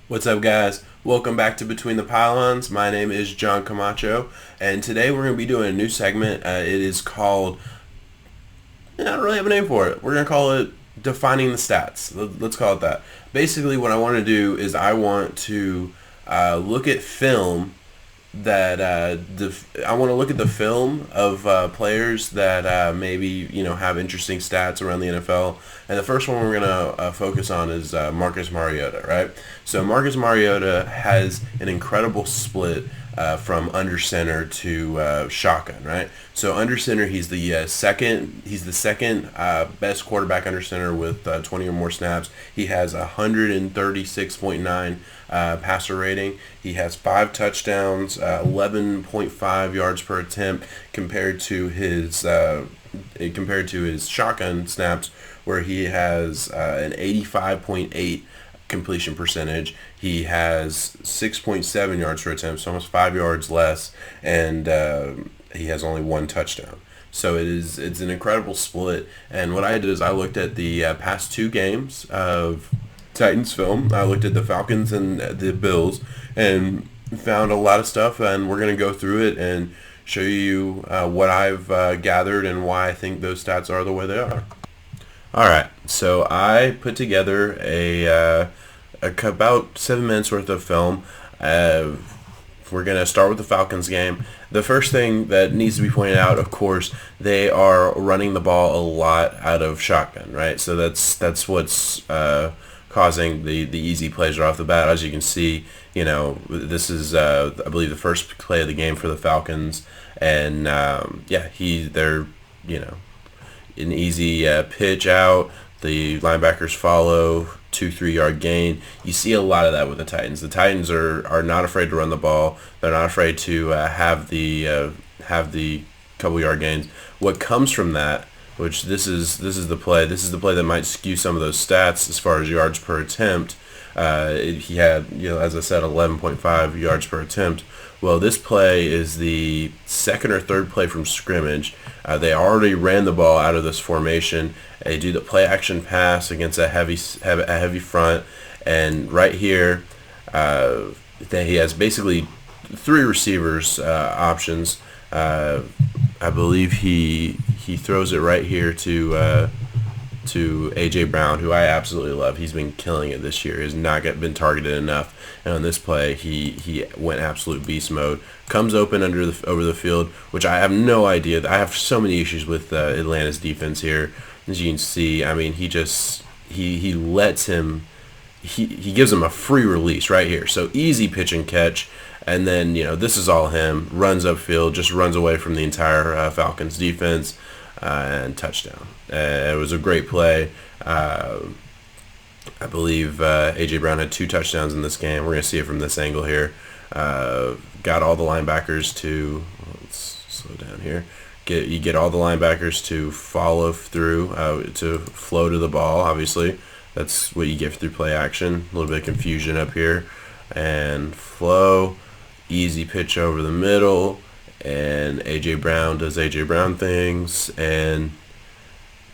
What's up, guys? Welcome back to Between the Pylons. My name is John Camacho, and today we're going to be doing a new segment. It is called, I don't really have a name for it. We're going to call it Defining the Stats. Let's call it that. Basically, what I want to do is I want to look at film that I want to look at the film of players that maybe have interesting stats around the NFL. And the first one we're gonna focus on is Marcus Mariota, right? So Marcus Mariota has an incredible split from under center to shotgun, right? So under center, he's the second best quarterback under center with 20 or more snaps. He has 136.9 passer rating. He has 5 touchdowns, 11.5 yards per attempt compared to his shotgun snaps, where he has an 85.8 completion percentage. He has 6.7 yards per attempt, so almost 5 yards less, and he has only 1 touchdown. So it's an incredible split. And what I did is I looked at the past 2 games of Titans film. I looked at the Falcons and the Bills and found a lot of stuff, and we're going to go through it and show you what I've gathered and why I think those stats are the way they are. Alright, so I put together about 7 minutes worth of film. We're going to start with the Falcons game. The first thing that needs to be pointed out, of course, they are running the ball a lot out of shotgun, right? So that's what's causing the easy plays right off the bat. As you can see, this is I believe the first play of the game for the Falcons, and they're an easy pitch out. The linebackers follow, 2-3 yard gain. You see a lot of that with the Titans. The Titans are not afraid to run the ball. They're not afraid to have the couple yard gains. What comes from that, which this is the play that might skew some of those stats as far as yards per attempt. He had, as I said, 11.5 yards per attempt. Well, this play is the second or third play from scrimmage. They already ran the ball out of this formation. They do the play action pass against a heavy front, and right here, he has basically 3 receivers options. I believe he throws it right here to A.J. Brown, who I absolutely love. He's been killing it this year. He's not been targeted enough. And on this play, he went absolute beast mode. Comes open over the field, which I have no idea. I have so many issues with Atlanta's defense here. As you can see, I mean, he lets him. He gives him a free release right here. So easy pitch and catch. And then, this is all him. Runs upfield, just runs away from the entire Falcons defense, and touchdown. It was a great play. I believe A.J. Brown had 2 touchdowns in this game. We're going to see it from this angle here. Got all the linebackers to, let's slow down here. You get all the linebackers to follow through, to flow to the ball, obviously. That's what you get through play action. A little bit of confusion up here. And flow, easy pitch over the middle. And A.J. Brown does A.J. Brown things, and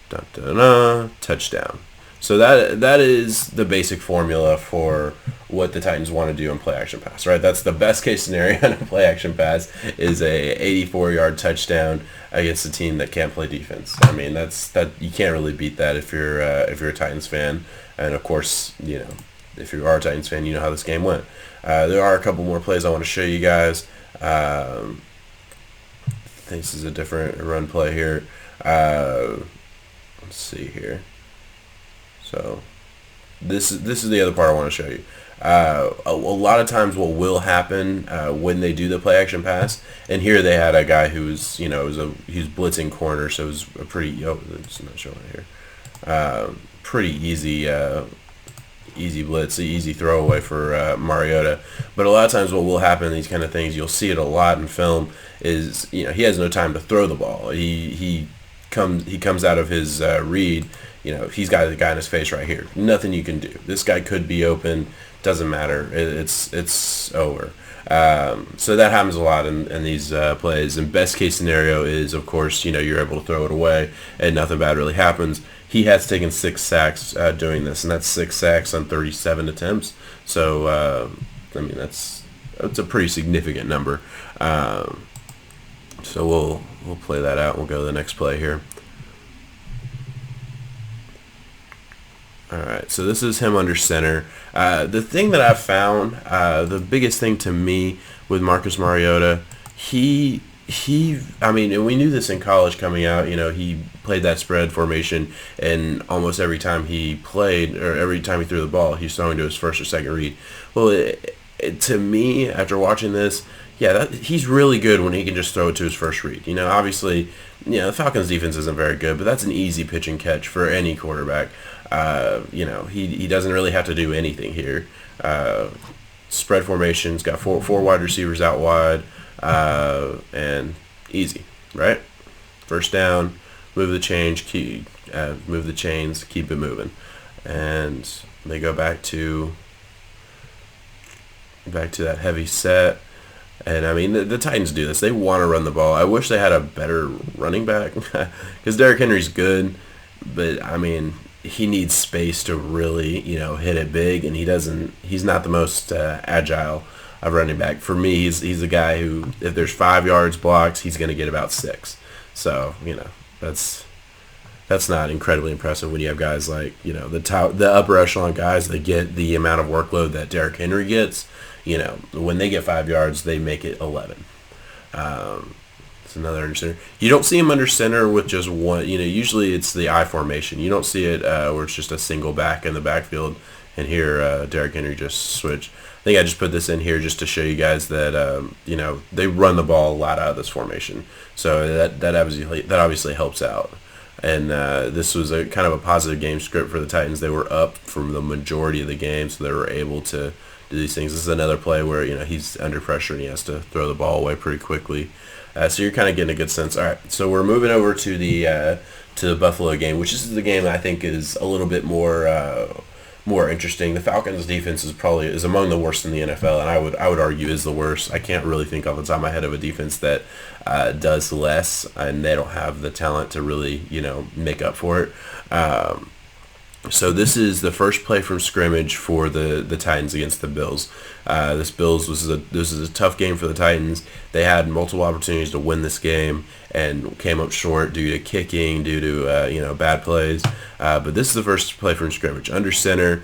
touchdown. So that is the basic formula for what the Titans want to do in play action pass, right? That's the best case scenario in a play action pass, is a 84-yard touchdown against a team that can't play defense. I mean, that you can't really beat that if you're a Titans fan, and of course, if you are a Titans fan, you know how this game went. There are a couple more plays I want to show you guys. I think this is a different run play here. Let's see here. So this is the other part I want to show you. A lot of times what will happen when they do the play action pass, and here they had a guy who was, he was blitzing corner, so it was a pretty, it's not showing it here. Pretty easy blitz, easy throwaway for Mariota. But a lot of times what will happen in these kind of things, you'll see it a lot in film, is he has no time to throw the ball. He comes out of his read. He's got the guy in his face right here. Nothing you can do. This guy could be open. Doesn't matter. It's over. So that happens a lot in these plays. And best case scenario is, of course, you're able to throw it away and nothing bad really happens. he has taken 6 sacks doing this, and that's 6 sacks on 37 attempts. So I mean that's a pretty significant number. So we'll play that out. We'll go to the next play here. All right, so this is him under center. The thing that I've found, the biggest thing to me with Marcus Mariota, I mean, and we knew this in college coming out. You know, he played that spread formation, and almost every time he played, or every time he threw the ball, he's throwing to his first or second read. Well, to me, after watching this, yeah, he's really good when he can just throw it to his first read. You know, obviously, the Falcons' defense isn't very good, but that's an easy pitch and catch for any quarterback. You know, he doesn't really have to do anything here. Spread formation's got four wide receivers out wide, and easy, right? First down, move the chains, keep it moving, and they go back to that heavy set. And I mean, the Titans do this. They want to run the ball. I wish they had a better running back because Derrick Henry's good, but I mean, he needs space to really, hit it big, and he's not the most agile of running back. For me, he's a guy who, if there's 5 yards blocked, he's going to get about 6. So, that's not incredibly impressive when you have guys like, the upper echelon guys that get the amount of workload that Derrick Henry gets. When they get 5 yards, they make it 11. It's another under center. You don't see him under center with just one. Usually it's the I formation. You don't see it where it's just a single back in the backfield. And here, Derrick Henry just switched. I think I just put this in here just to show you guys that they run the ball a lot out of this formation. So that obviously helps out. And this was a kind of a positive game script for the Titans. They were up from the majority of the game, so they were able to do these things. This is another play where he's under pressure and he has to throw the ball away pretty quickly. So you're kind of getting a good sense. All right, so we're moving over to the Buffalo game, which is the game I think is a little bit more interesting. The Falcons' defense is among the worst in the NFL, and I would argue is the worst. I can't really think off the top of my head of a defense that does less, and they don't have the talent to really make up for it. So this is the first play from scrimmage for the Titans against the Bills. This is a tough game for the Titans. They had multiple opportunities to win this game and came up short due to kicking, due to bad plays. But this is the first play from scrimmage. Under center,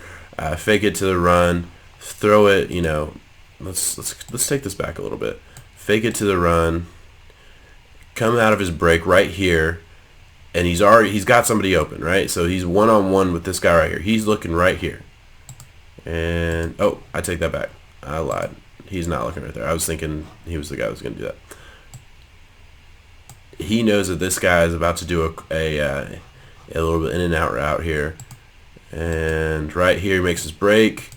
fake it to the run, throw it. Let's take this back a little bit. Fake it to the run. Come out of his break right here. And he's got somebody open, right? So he's one-on-one with this guy right here. He's looking right here. And, I take that back. I lied. He's not looking right there. I was thinking he was the guy who was going to do that. He knows that this guy is about to do a little bit in and out route here. And right here he makes his break.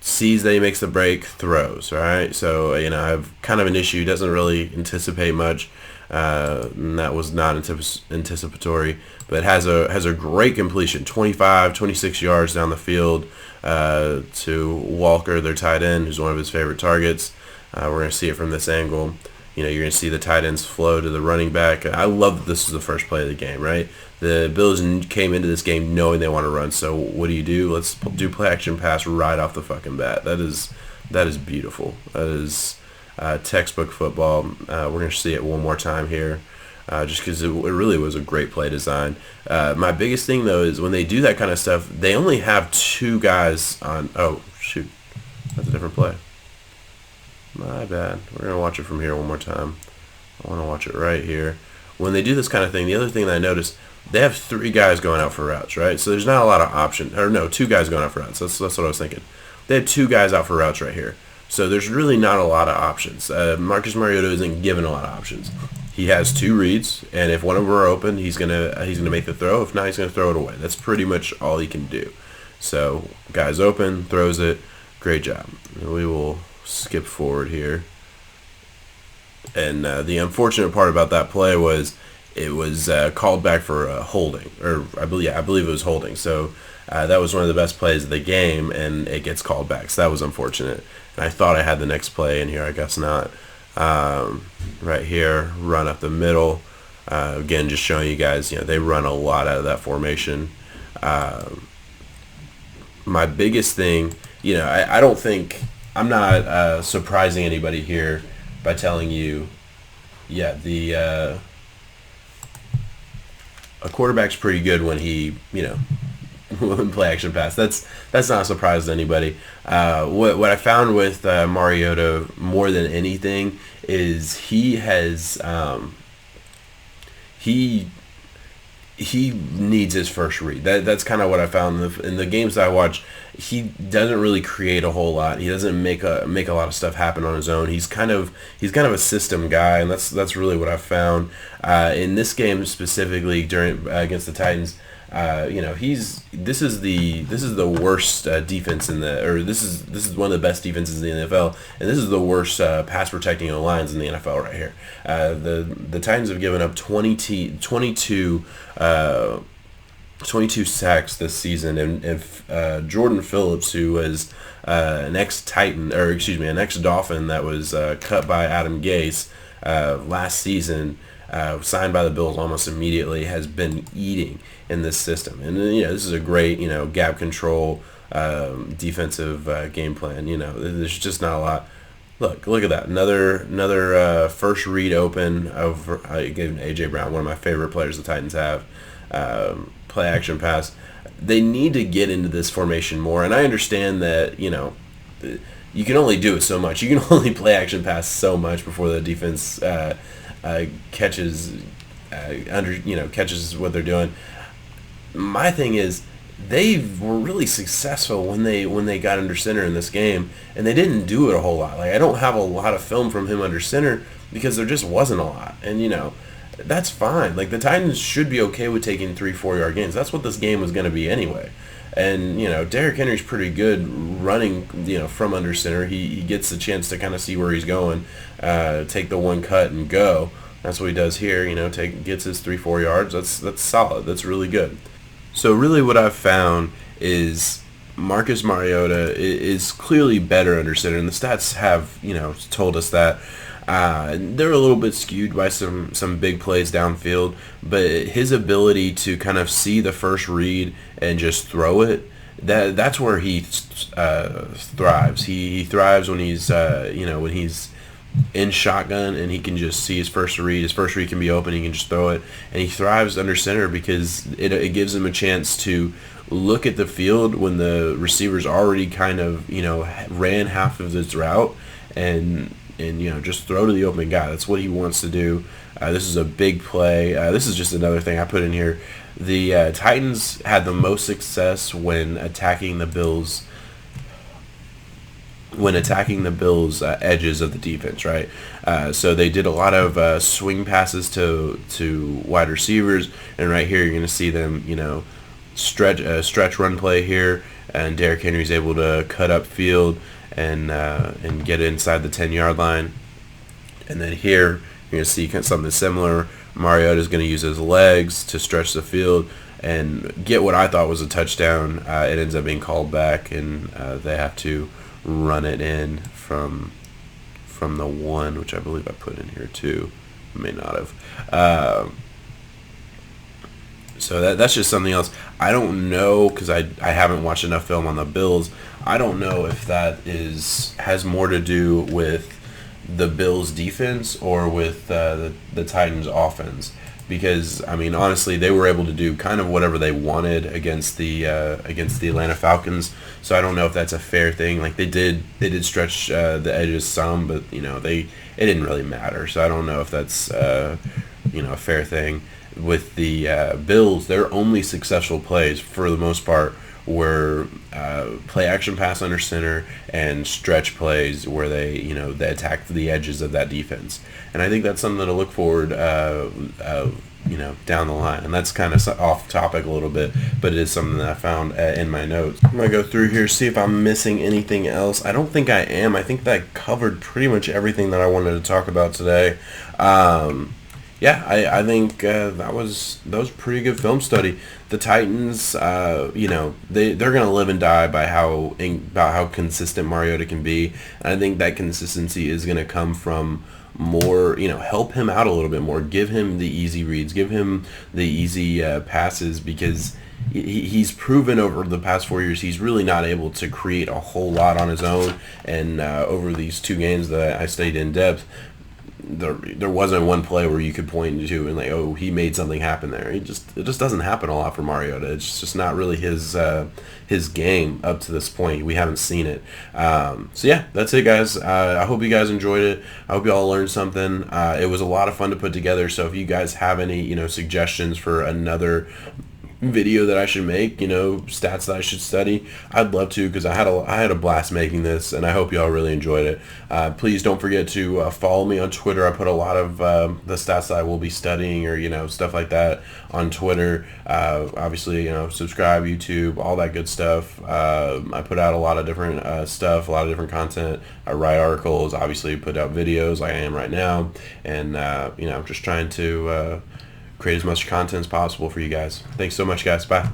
Sees that he makes the break, throws, right? So, I have kind of an issue. Doesn't really anticipate much. And that was not anticipatory, but has a great completion, 26 yards down the field to Walker, their tight end, who's one of his favorite targets. We're going to see it from this angle. You're going to see the tight ends flow to the running back. I love that this is the first play of the game, right? The Bills came into this game knowing they want to run, so what do? Let's do play action pass right off the fucking bat. That is beautiful. That is textbook football. We're going to see it one more time here, just because it really was a great play design. My biggest thing, though, is when they do that kind of stuff, they only have 2 guys on... Oh, shoot. That's a different play. My bad. We're going to watch it from here one more time. I want to watch it right here. When they do this kind of thing, the other thing that I noticed, they have 3 guys going out for routes, right? So there's not a lot of options. Or no, 2 guys going out for routes. That's what I was thinking. They have 2 guys out for routes right here. So there's really not a lot of options. Marcus Mariota isn't given a lot of options. He has 2 reads, and if one of them are open, he's gonna make the throw. If not, he's gonna throw it away. That's pretty much all he can do. So guy's open, throws it. Great job. We will skip forward here. And the unfortunate part about that play was it was called back for a holding, or I believe it was holding. So that was one of the best plays of the game, and it gets called back. So that was unfortunate. And I thought I had the next play in here. I guess not. Right here, run up the middle. Again, just showing you guys, they run a lot out of that formation. My biggest thing, I don't think, I'm not surprising anybody here by telling you, a quarterback's pretty good when he, when play action pass. That's not a surprise to anybody. What I found with Mariota more than anything is he has he needs his first read. That's kind of what I found in the games that I watch. He doesn't really create a whole lot. He doesn't make a lot of stuff happen on his own. He's kind of a system guy, and that's really what I found in this game specifically during against the Titans. This is the worst defense this is one of the best defenses in the NFL, and this is the worst pass protecting lines in the NFL right here. The Titans have given up 22 sacks this season, and Jordan Phillips, who was an ex-Dolphin that was cut by Adam Gase last season, signed by the Bills almost immediately, has been eating in this system. And this is a great gap control defensive game plan. There's just not a lot. Look at that. Another first read open of I gave AJ Brown, one of my favorite players the Titans have. Play action pass. They need to get into this formation more, and I understand that you can only do it so much. You can only play action pass so much before the defense catches what they're doing. My thing is, they were really successful when they got under center in this game, and they didn't do it a whole lot. I don't have a lot of film from him under center because there just wasn't a lot, and that's fine. The Titans should be okay with taking 3-4 yard gains. That's what this game was going to be anyway. And Derrick Henry's pretty good running from under center. He gets the chance to kind of see where he's going, take the one cut and go. That's what he does here. Gets his 3-4 yards. That's solid. That's really good. So really what I've found is Marcus Mariota is clearly better under center, and the stats have told us that. They're a little bit skewed by some big plays downfield, but his ability to kind of see the first read and just throw it, that's where he thrives. He thrives when he's when he's in shotgun and he can just see his first read. His first read can be open. He can just throw it, and he thrives under center because it gives him a chance to look at the field when the receiver's already kind of ran half of his route and just throw to the open guy. That's what he wants to do. This is a big play. This is just another thing I put in here. The Titans had the most success when attacking the Bills' edges of the defense, right? So they did a lot of swing passes to wide receivers, and right here you're going to see them, stretch run play here, and Derrick Henry's able to cut up field and get inside the 10-yard line. And then here you're going to see something similar. Mariota's going to use his legs to stretch the field and get what I thought was a touchdown. It ends up being called back, and they have to run it in from the one, which I believe I put in here too. May not have. So that's just something else. I don't know, because I haven't watched enough film on the Bills. I don't know if that has more to do with the Bills' defense or with the Titans' offense. Because, honestly, they were able to do kind of whatever they wanted against the Atlanta Falcons. So I don't know if that's a fair thing. They did stretch the edges some, but it didn't really matter. So I don't know if that's a fair thing. With the Bills, their only successful plays for the most part were play action pass under center and stretch plays where they attacked the edges of that defense. And I think that's something to look forward down the line. And that's kind of off topic a little bit, but it is something that I found in my notes. I'm going to go through here, see if I'm missing anything else. I don't think I am. I think that covered pretty much everything that I wanted to talk about today. I think that was pretty good film study. The Titans, they're going to live and die by how consistent Mariota can be. And I think that consistency is going to come from more, help him out a little bit more. Give him the easy reads. Give him the easy passes, because he's proven over the past 4 years he's really not able to create a whole lot on his own. And over these 2 games that I studied in depth, there wasn't one play where you could point to and like, oh, he made something happen there. It just doesn't happen a lot for Mariota. It's just not really his game up to this point. We haven't seen it. So yeah, that's it, guys. I hope you guys enjoyed it. I hope you all learned something. It was a lot of fun to put together. So if you guys have any suggestions for another video that I should make, stats that I should study, I'd love to, because I had a blast making this, and I hope y'all really enjoyed it. Please don't forget to follow me on Twitter. I put a lot of the stats that I will be studying, or stuff like that, on Twitter. Obviously, subscribe, YouTube, all that good stuff. I put out a lot of different stuff, a lot of different content. I write articles, obviously put out videos like I am right now, and I'm just trying to create as much content as possible for you guys. Thanks so much, guys. Bye.